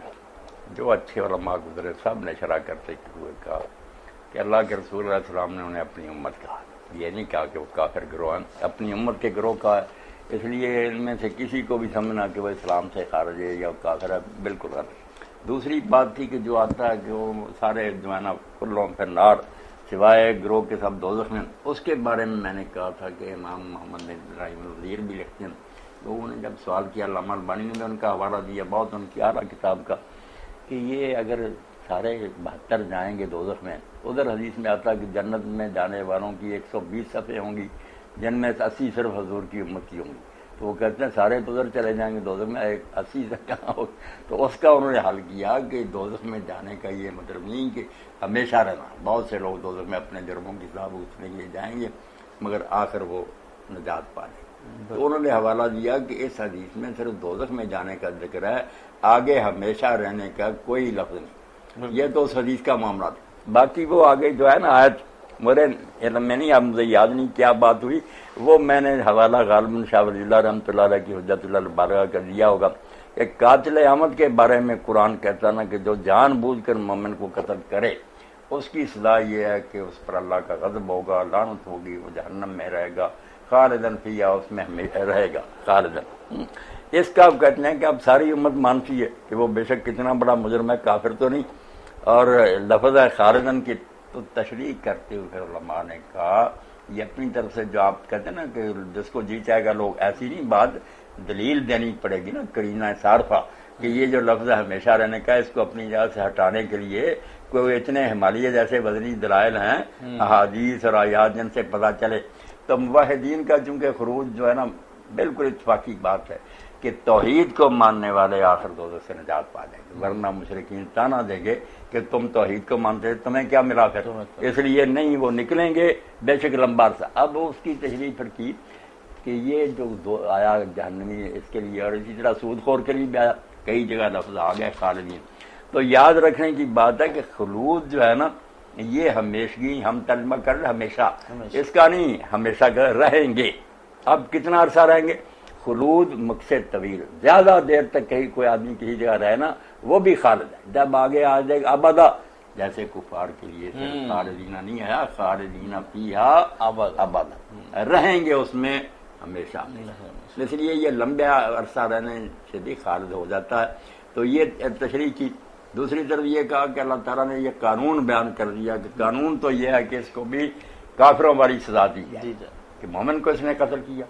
جو اچھے علماء گزرے سب نے شرح کرتے ہوئے کہا کہ اللہ کے رسول علیہ السلام نے انہیں اپنی امت کہا، یہ نہیں کہا کہ وہ کافر گروہ ہیں، اپنی امت کے گروہ کا ہے۔ اس لیے ان میں سے کسی کو بھی سمجھنا کہ وہ اسلام سے خارج ہے یا کافر ہے، بالکل غلط۔ دوسری بات تھی کہ جو آتا ہے کہ وہ سارے جو ہے نا کلوں پہ نار سوائے گروہ کے سب دوزخ میں، اس کے بارے میں نے کہا تھا کہ امام محمد بن ابراہیم الوزیر بھی لکھتے ہیں، لوگوں نے جب سوال کیا علامہ البانی نے بھی ان کا حوالہ دیا بہت ان کی اعلیٰ کتاب کا کہ یہ اگر سارے 72 جائیں گے دوزخ میں، ادھر حدیث میں آتا ہے کہ جنت میں جانے والوں کی 120 صفحے ہوں گی، جن میں 80 صرف حضور کی امت کی ہوں گی، تو وہ کہتے ہیں سارے تو ادھر چلے جائیں گے دوزخ میں، 80 سے کہاں ہو۔ تو اس کا انہوں نے حل کیا کہ دوزخ میں جانے کا یہ مطلب نہیں کہ ہمیشہ رہنا، بہت سے لوگ دوزخ میں اپنے جرموں کی حساب اٹھنے کے لیے جائیں گے مگر آخر وہ نجات پا لیں۔ تو انہوں نے حوالہ دیا کہ اس حدیث میں صرف دوزخ میں جانے کا ذکر ہے، آگے ہمیشہ رہنے کا کوئی لفظ نہیں، یہ تو اس حدیث کا معاملہ تھا۔ باقی وہ آگے جو ہے نا آیت میرے علم میں نہیں، اب مجھے یاد نہیں کیا بات ہوئی، وہ میں نے حوالہ غالباً شاہ ولی اللہ رحمۃ اللہ علیہ کی حجت اللہ البالغہ کا دیا ہوگا کہ قاتل احمد کے بارے میں قرآن کہتا نا کہ جو جان بوجھ کر مومن کو قتل کرے اس کی سزا یہ ہے کہ اس پر اللہ کا غضب ہوگا، لعنت ہوگی، وہ جہنم میں رہے گا خالدن فیہا، اس میں رہے گا خالدن۔ اس کا کہتے ہیں کہ اب ساری امت مانتی ہے کہ وہ بے شک کتنا بڑا مجرم ہے، کافر تو نہیں، اور لفظ ہے خالدن کی تو تشریح کرتے ہوئے علماء نے کہا یہ اپنی طرف سے جو آپ کہتے ہیں نا کہ جس کو جی چاہے گا لوگ، ایسی نہیں بات، دلیل دینی پڑے گی نا، قرینہ صارفہ، کہ یہ جو لفظ ہے ہمیشہ رہنے کا، اس کو اپنی جگہ سے ہٹانے کے لیے کوئی اتنے ہمالیہ جیسے وزنی دلائل ہیں، احادیث اور آیات جن سے پتہ چلے۔ تو موحدین کا چونکہ خروج جو ہے نا بالکل اتفاقی بات ہے کہ توحید کو ماننے والے آخر دوزخ سے نجات پا جائیں گے، ورنہ مشرکین تانا دیں گے کہ تم توحید کو مانتے تمہیں کیا ملا پھر، اس لیے نہیں وہ نکلیں گے بے شک لمبا عرصہ۔ اب اس کی تشریح پھر کی کہ یہ جو آیا جہنمی اس کے لیے، اور اسی طرح سود خور کے لیے بھی آیا، کئی جگہ لفظ آ گئے خالدین۔ تو یاد رکھنے کی بات ہے کہ خلود جو ہے نا یہ ہمیشگی، ہم ترجمہ کر رہے ہمیشہ، اس کا نہیں ہمیشہ رہیں گے۔ اب کتنا عرصہ رہیں گے؟ خلود مقصد طویل، زیادہ دیر تک کہیں کوئی آدمی کسی جگہ رہے نا وہ بھی خالد ہے، جب آگے آ جائے گا ابدا، جیسے کفار کے لیے خالدینہ نہیں ہے، خالدینہ فیہا ابدا، رہیں گے اس میں ہمیشہ اس لیے یہ لمبا عرصہ رہنے سے بھی خارج ہو جاتا ہے. تو یہ تشریح کی. دوسری طرف یہ کہا کہ اللہ تعالیٰ نے یہ قانون بیان کر دیا کہ قانون تو یہ ہے کہ اس کو بھی کافروں والی سزا دی جائے کہ مومن کو اس نے قتل کیا.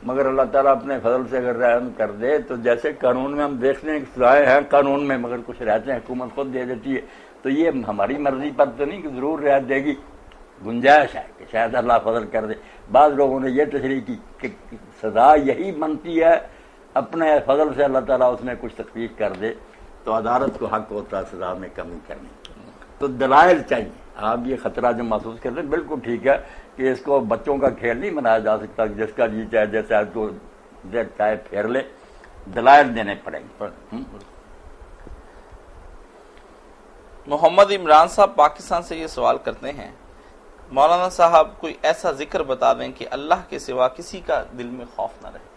مگر اللہ تعالیٰ اپنے فضل سے اگر رحم کر دے تو جیسے قانون میں ہم دیکھتے ہیں کہ سزائیں ہیں قانون میں مگر کچھ رہتے ہیں حکومت خود دے دیتی ہے. تو یہ ہماری مرضی پر تو نہیں کہ ضرور رعایت دے گی, گنجائش ہے کہ شاید اللہ فضل کر دے. بعض لوگوں نے یہ تشریح کی کہ سزا یہی بنتی ہے, اپنے فضل سے اللہ تعالیٰ اس میں کچھ تخفیف کر دے تو عدالت کو حق ہوتا ہے سزا میں کمی کرنے. تو دلائل چاہیے. آپ یہ خطرہ جو محسوس کرتے ہیں بالکل ٹھیک ہے کہ اس کو بچوں کا کھیل نہیں بنایا جا سکتا, جس کا جی چاہے جیسے آپ کو چاہے پھیر لے, دلائل دینے پڑیں گے. محمد عمران صاحب پاکستان سے یہ سوال کرتے ہیں, مولانا صاحب کوئی ایسا ذکر بتا دیں کہ اللہ کے سوا کسی کا دل میں خوف نہ رہے.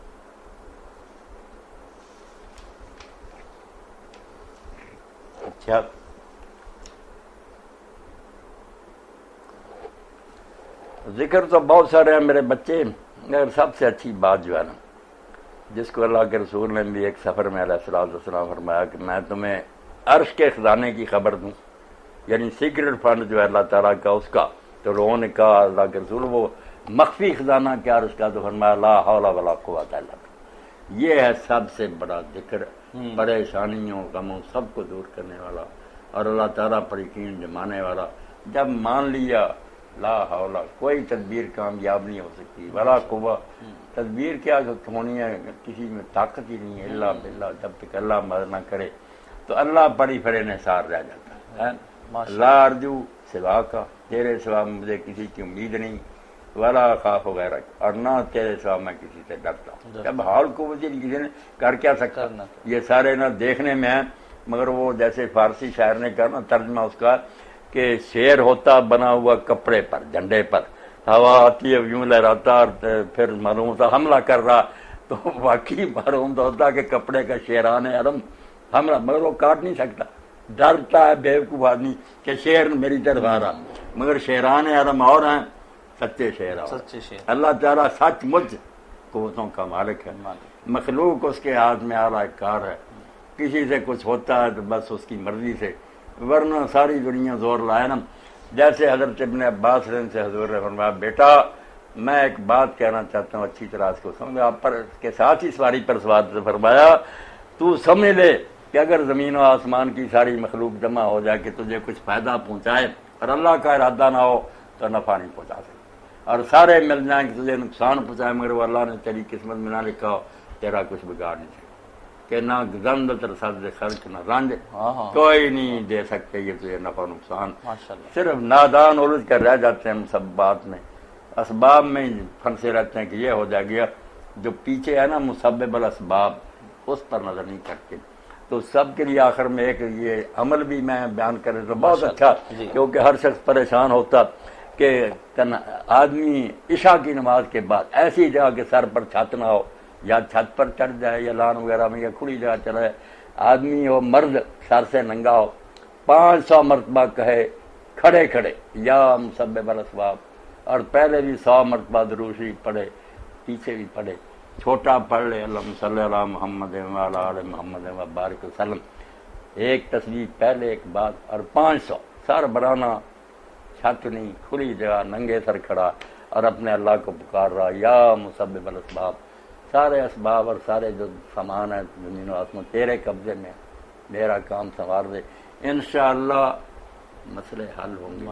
اچھا, ذکر تو بہت سارے ہیں میرے بچے, مگر سب سے اچھی بات جو ہے نا, جس کو اللہ کے رسول نے بھی ایک سفر میں علیہ السلام فرمایا کہ میں تمہیں عرش کے خزانے کی خبر دوں, یعنی سیکرٹ فنڈ جو ہے اللہ تعالیٰ کا اس کا. تو لوگوں نے کہا اللہ کے رسول وہ مخفی خزانہ کیا عرش کا؟ تو فرمایا لا حول ولا قوت الا باللہ. یہ ہے سب سے بڑا ذکر, پریشانیوں غموں سب کو دور کرنے والا اور اللہ تعالیٰ پر یقین جمانے والا. جب مان لیا لا حول, کوئی تدبیر کامیاب نہیں ہو سکتی, ولا قوت, تدبیر کیا ہونی ہے, کسی میں طاقت ہی نہیں ہے الا باللہ. جب تک اللہ مدد نہ کرے تو اللہ پر ہی فر انحصار رہ جاتا ہے. لا ارجو سوا کا, تیرے سوا مجھے کسی کی امید نہیں, ولا خاف وغیرہ, اور نہ تیرے سوا میں کسی سے ڈرتا ہوں. جب حال کو وجہ کسی نے کر کیا سکتا, یہ سارے نہ دیکھنے میں ہیں, مگر وہ جیسے فارسی شاعر نے کہا نا ترجمہ اس کا کہ شیر ہوتا بنا ہوا کپڑے پر, جھنڈے پر, ہوا آتی ہے یوں لہراتا اور پھر معلوم ہوتا حملہ کر رہا. تو واقعی معلوم ہوتا کہ کپڑے کا شیران حرم حملہ, مگر وہ کاٹ نہیں سکتا, ڈرتا ہے بیوقوف آدمی کہ شیر میری طرف آ رہا, مگر شیران حرم اور ہیں, سچے شیر اور. اللہ تعالیٰ سچ مچ قوتوں کا مالک ہے, مخلوق اس کے ہاتھ میں آ رہا ہے کار ہے. کسی سے کچھ ہوتا ہے تو بس اس کی مرضی سے, ورنہ ساری دنیا زور لائے نا. جیسے حضرت ابن عباس سے حضور نے فرمایا بیٹا میں ایک بات کہنا چاہتا ہوں, اچھی طرح اس کو سمجھ. آپ پر اس کے ساتھ ہی سواری پر سوار سے فرمایا تو سمجھ لے کہ اگر زمین و آسمان کی ساری مخلوق جمع ہو جائے کہ تجھے کچھ فائدہ پہنچائے اور اللہ کا ارادہ نہ ہو تو نفع نہیں پہنچا سکتے, اور سارے مل جائیں کہ تجھے نقصان پہنچائے مگر وہ اللہ نے تیری قسمت میں نہ لکھا ہو, تیرا کچھ بگاڑ نہیں سکتا. کہ نہ زند ترسد خرچ نہ رنج, کوئی نہیں دے سکتے یہ تجھے نفع نقصان. صرف نادان الجھ کر رہ جاتے ہیں ہم سب بات میں, اسباب میں پھنسے رہتے ہیں کہ یہ ہو جائے گیا. جو پیچھے ہے نا مسبب الاسباب, اس پر نظر نہیں کرتے. تو سب کے لیے آخر میں ایک یہ عمل بھی میں بیان کرے تو بہت اچھا, کیونکہ ہر شخص پریشان ہوتا کہ آدمی عشاء کی نماز کے بعد ایسی جگہ کے سر پر چھت نہ ہو, یا چھت پر چڑھ جائے یا لان وغیرہ میں یا کھلی جگہ چڑھ جائے, آدمی ہو مرد سر سے ننگا ہو 500 مرتبہ کہے کھڑے کھڑے یا مسبب الاسباب, اور پہلے بھی 100 مرتبہ درود شریف پڑھے, پیچھے بھی پڑھے, چھوٹا پڑھ لے اللہم صلی علی محمد وعلی آل محمد وبارک وسلم, ایک تسبیح پہلے ایک بعد, اور 500 سر برانا, چھت نہیں, کھلی جگہ, ننگے سر کھڑا اور اپنے اللہ کو پکار رہا یا مسبب الاسباب. سارے اسباب اور سارے جو سامان ہے زمین و آسمان تیرے قبضے میں, میرا کام سنوار دے, انشاءاللہ مسئلے حل ہوں گے.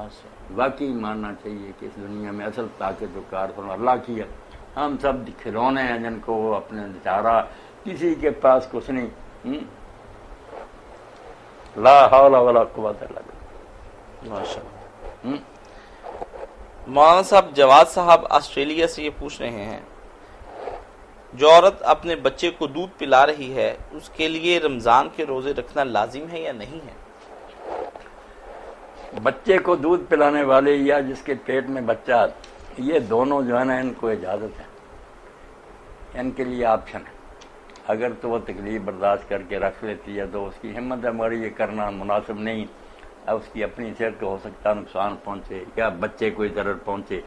واقعی ماننا چاہیے کہ اس دنیا میں اصل طاقت جو کار اللہ کی ہے. ہم سب کھلونے ہیں جن کو وہ اپنے بیچارہ, کسی کے پاس کچھ نہیں. لا حول ولا قوت الا باللہ. مولانا صاحب جواد صاحب آسٹریلیا سے یہ پوچھ رہے ہیں, جو عورت اپنے بچے کو دودھ پلا رہی ہے اس کے لیے رمضان کے روزے رکھنا لازم ہے یا نہیں ہے؟ بچے کو دودھ پلانے والے یا جس کے پیٹ میں بچہ, یہ دونوں جو ہے نا ان کو اجازت ہے, ان کے لیے آپشن ہے. اگر تو وہ تکلیف برداشت کر کے رکھ لیتی ہے تو اس کی ہمت ہے, مگر یہ کرنا مناسب نہیں. اب اس کی اپنی صحت کو ہو سکتا نقصان پہنچے یا بچے کو ضرر پہنچے,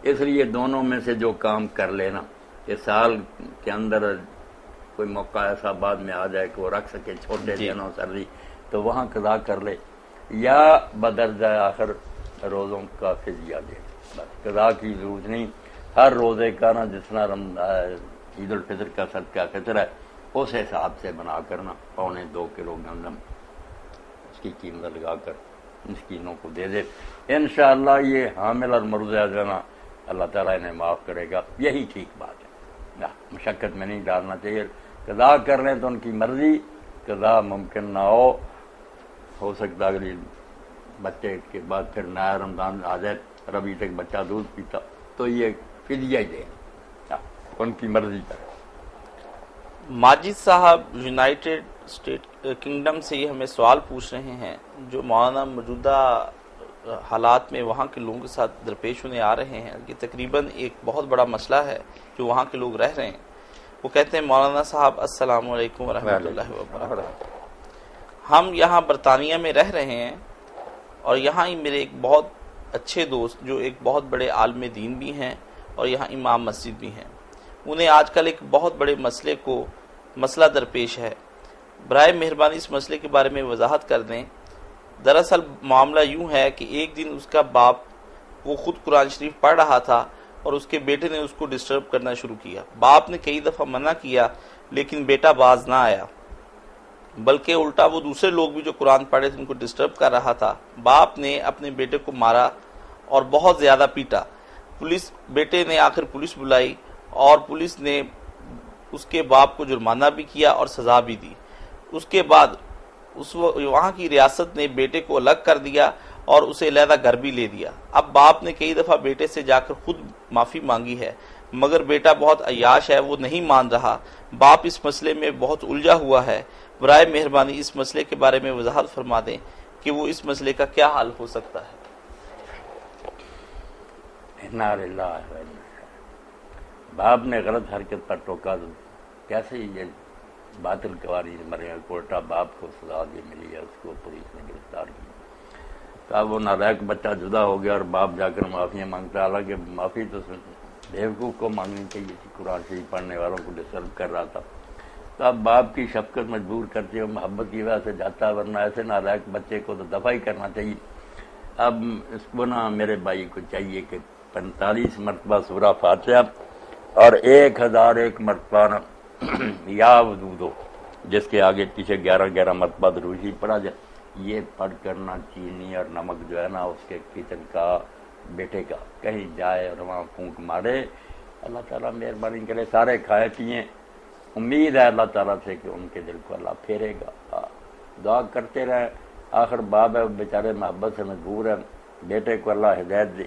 اس لیے دونوں میں سے جو کام کر لینا کہ سال کے اندر کوئی موقع ایسا بعد میں آ جائے کہ وہ رکھ سکے چھوٹے دنوں سردی، تو وہاں قضا کر لے، یا بدرجہ آخر روزوں کا فدیہ دے، بس قضا کی ضرورت نہیں۔ ہر روزے کا نا جس طرح عید الفطر کا صدقہ فطر ہے اس حساب سے بنا کرنا، 1.25 کلو گندم اس کی قیمت لگا کر مسکینوں کو دے دے، انشاءاللہ یہ حامل اور مرضع جو ہے نا اللہ تعالیٰ انہیں معاف کرے گا۔ یہی ٹھیک بات ہے، مشقت میں نہیں ڈالنا چاہیے۔ قضا کر لیں تو ان کی مرضی، قضا ممکن نہ ہو سکتا اگلی بچے کے بعد پھر نیا رمضان آ جائے اور ابھی تک بچہ دودھ پیتا تو یہ فدیہ ہی دیں، ان کی مرضی پر۔ ماجد صاحب یونائٹڈ اسٹیٹ کنگڈم سے یہ ہمیں سوال پوچھ رہے ہیں، جو مولانا موجودہ حالات میں وہاں کے لوگوں کے ساتھ درپیش ہونے آ رہے ہیں، یہ تقریباً ایک بہت بڑا مسئلہ ہے جو وہاں کے لوگ رہ رہے ہیں۔ وہ کہتے ہیں مولانا صاحب السلام علیکم ورحمۃ اللہ وبرکاتہ، ہم یہاں برطانیہ میں رہ رہے ہیں اور یہاں ہی میرے ایک بہت اچھے دوست جو ایک بہت بڑے عالم دین بھی ہیں اور یہاں امام مسجد بھی ہیں، انہیں آج کل ایک بہت بڑے مسئلہ درپیش ہے، برائے مہربانی اس مسئلے کے بارے میں وضاحت کر دیں۔ دراصل معاملہ یوں ہے کہ ایک دن اس کا باپ، وہ خود قرآن شریف پڑھ رہا تھا اور اس کے بیٹے نے اس کو ڈسٹرب کرنا شروع کیا۔ باپ نے کئی دفعہ منع کیا لیکن بیٹا باز نہ آیا، بلکہ الٹا وہ دوسرے لوگ بھی جو قرآن پڑھے تھے ان کو ڈسٹرب کر رہا تھا۔ باپ نے اپنے بیٹے کو مارا اور بہت زیادہ پیٹا۔ بیٹے نے آخر پولیس بلائی اور پولیس نے اس کے باپ کو جرمانہ بھی کیا اور سزا بھی دی۔ اس کے بعد وہاں کی ریاست نے بیٹے کو الگ کر دیا اور اسے علیحدہ گھر بھی لے دیا۔ اب باپ نے کئی دفعہ بیٹے سے جا کر خود معافی مانگی ہے، مگر بیٹا بہت عیاش ہے، وہ نہیں مان رہا۔ باپ اس مسئلے میں بہت الجھا ہوا ہے، برائے مہربانی اس مسئلے کے بارے میں وضاحت فرما دیں کہ وہ اس مسئلے کا کیا حل ہو سکتا ہے۔ باپ نے غلط حرکت پر ٹوکا تو کیسے یہ باطل قواری مرے کوٹا باپ کو سزا دی ملی ہے، اس کو پولیس نے گرفتار کیا۔ کہا وہ نالائق بچہ جدا ہو گیا اور باپ جا کر معافیاں مانگتا، حالانکہ معافی تو بیوقوف کو مانگنی چاہیے تھی، قرآن شریف پڑھنے والوں کو ڈسٹرب کر رہا تھا۔ تو اب باپ کی شفقت مجبور کرتی ہے، محبت کی وجہ سے جاتا، ورنہ ایسے نالائق بچے کو تو دفع ہی کرنا چاہیے۔ اب اس کو نا میرے بھائی کو چاہیے کہ 45 مرتبہ سورہ فاتحہ اور 1001 مرتبہ یا ودودو، جس کے آگے پیچھے 11 مرتبہ درود شریف پڑھا جائے، یہ پڑھ کرنا چینی اور نمک جو ہے نا اس کے کچن کا بیٹے کا کہیں جائے اور وہاں پھونک مارے، اللہ تعالیٰ مہربانی کرے سارے کھائے پیئیں، امید ہے اللہ تعالیٰ سے کہ ان کے دل کو اللہ پھیرے گا۔ دعا کرتے رہیں، آخر باپ ہے بیچارے محبت سے مجبور ہے، بیٹے کو اللہ ہدایت دے۔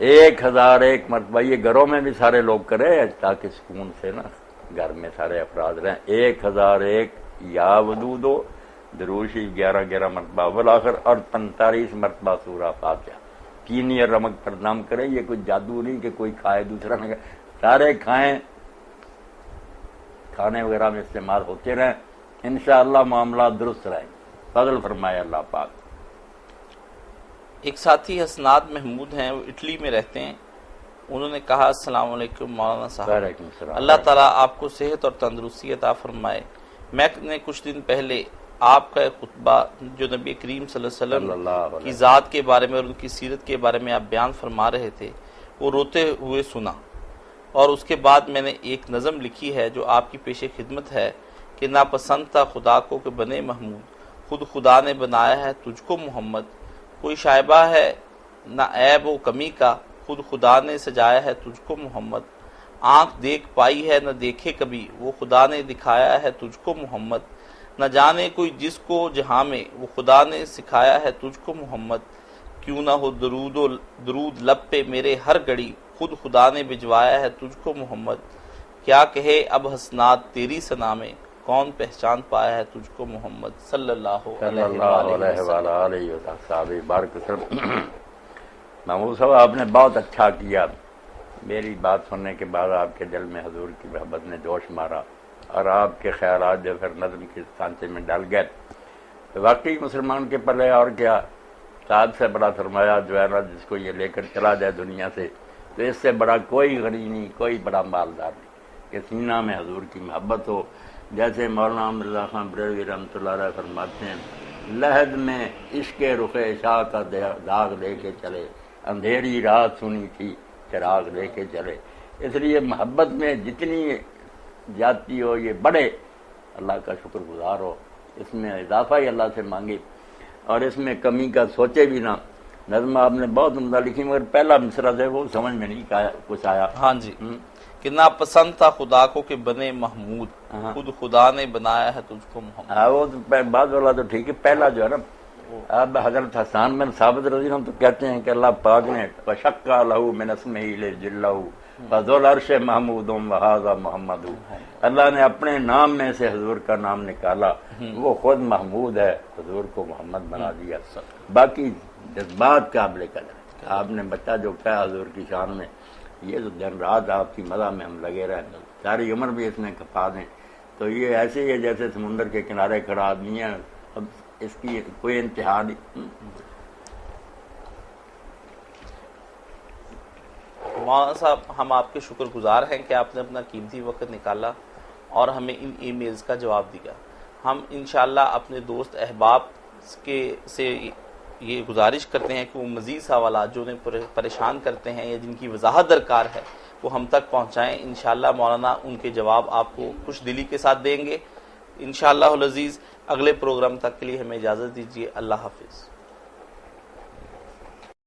1001 مرتبہ یہ گھروں میں بھی سارے لوگ کریں تاکہ سکون سے نا گھر میں سارے افراد رہیں۔ 1001 یا ودودو، درود شریف 11 مرتبہ والآخر، اور 45 مرتبہ سورہ فاتحہ۔ چینی اور نمک پر نام کریں، یہ کوئی جادو نہیں کہ کوئی کھائے دوسرا نہ کھائے، سارے کھائیں، کھانے وغیرہ میں استعمال ہوتے رہیں، انشاءاللہ معاملات درست رہیں، فضل فرمائے اللہ پاک۔ ایک ساتھی حسنات محمود ہیں، وہ اٹلی میں رہتے ہیں، انہوں نے کہا السلام علیکم مولانا صاحب، اللہ تعالیٰ آپ کو صحت اور تندرستی عطا فرمائے۔ میں نے کچھ دن پہلے آپ کا خطبہ جو نبی کریم صلی اللہ علیہ وسلم کی ذات کے بارے میں اور ان کی سیرت کے بارے میں آپ بیان فرما رہے تھے، وہ روتے ہوئے سنا، اور اس کے بعد میں نے ایک نظم لکھی ہے جو آپ کی پیش خدمت ہے کہ ناپسند تھا خدا کو کہ بنے محمود، خود خدا نے بنایا ہے تجھ کو محمد، کوئی شائبہ ہے نہ عیب و کمی کا، خود خدا نے سجایا ہے تجھ کو محمد، آنکھ دیکھ پائی ہے نہ دیکھے کبھی، وہ خدا نے دکھایا ہے تجھ کو محمد، نہ جانے کوئی جس کو جہاں میں، وہ خدا نے سکھایا ہے تجھ کو محمد، کیوں نہ ہو درود لب پہ میرے ہر گھڑی، خود خدا نے بھجوایا ہے تجھ کو محمد، کیا کہے اب حسنات تیری ثنا میں، کون پہچان پایا ہے تجھ کو محمد صلی اللہ علیہ وسلم۔ بارک وسلم۔ محمود صاحب آپ نے بہت اچھا کیا، میری بات سننے کے بعد آپ کے دل میں حضور کی محبت نے جوش مارا اور آپ کے خیالات جو پھر نظم کے سانچے میں ڈل گئے، تو واقعی مسلمان کے پلے اور کیا، صاحب سے بڑا فرمایا جو ہے نا جس کو یہ لے کر چلا جائے دنیا سے، تو اس سے بڑا کوئی غنی نہیں، کوئی بڑا مالدار نہیں کہ سینہ میں حضور کی محبت ہو۔ جیسے مولانا مرزا خان بریلوی رحمۃ اللہ علیہ فرماتے ہیں، لحد میں عشق رخ شاہ کا داغ لے کے چلے، اندھیری رات سنی تھی چراغ لے کے چلے۔ اس لیے محبت میں جتنی جاتی ہو یہ بڑھے، اللہ کا شکر گزار ہو، اس میں اضافہ ہی اللہ سے مانگے اور اس میں کمی کا سوچے بھی نہ۔ نظم آپ نے بہت عمدہ لکھی مگر پہلا مصرع ہے وہ سمجھ میں نہیں کچھ آیا۔ ہاں جی، کہ ناپسند تھا خدا کو کہ بنے محمود، خود خدا نے بنایا ہے تجھ کو محمد۔ ہاں وہ تو بعد والا تو ٹھیک ہے، پہلا جو ہے نا، اب حضرت حسان بن ثابت رضی اللہ عنہ تو کہتے ہیں کہ اللہ پاک نے وشقا لہو من اسمہ لجلہ فذو العرش محمود وہذا محمد، اللہ نے اپنے نام میں سے حضور کا نام نکالا، وہ خود محمود ہے، حضور کو محمد بنا دیا۔ باقی جذبات قابل قدر، آپ نے بچہ جو کہا حضور کی شان میں، یہ تو دن رات آپ کی مدح میں ہم لگے رہے، ساری عمر بھی اس میں کھپا دیں تو یہ ایسے ہی ہے جیسے سمندر کے کنارے کھڑا آدمی ہے، اب اس کی کوئی انتہا نہیں۔ مولانا صاحب، ہم آپ کے شکر گزار ہیں کہ آپ نے اپنا قیمتی وقت نکالا اور ہمیں ان ای میلز کا جواب دیا۔ ہم انشاءاللہ اپنے دوست احباب سے یہ گزارش کرتے ہیں کہ وہ مزید سوالات جو انہیں پریشان کرتے ہیں یا جن کی وضاحت درکار ہے وہ ہم تک پہنچائیں۔ انشاءاللہ مولانا ان کے جواب آپ کو خوش دلی کے ساتھ دیں گے انشاءاللہ العزیز۔ اگلے پروگرام تک کے لیے ہمیں اجازت دیجیے، اللہ حافظ۔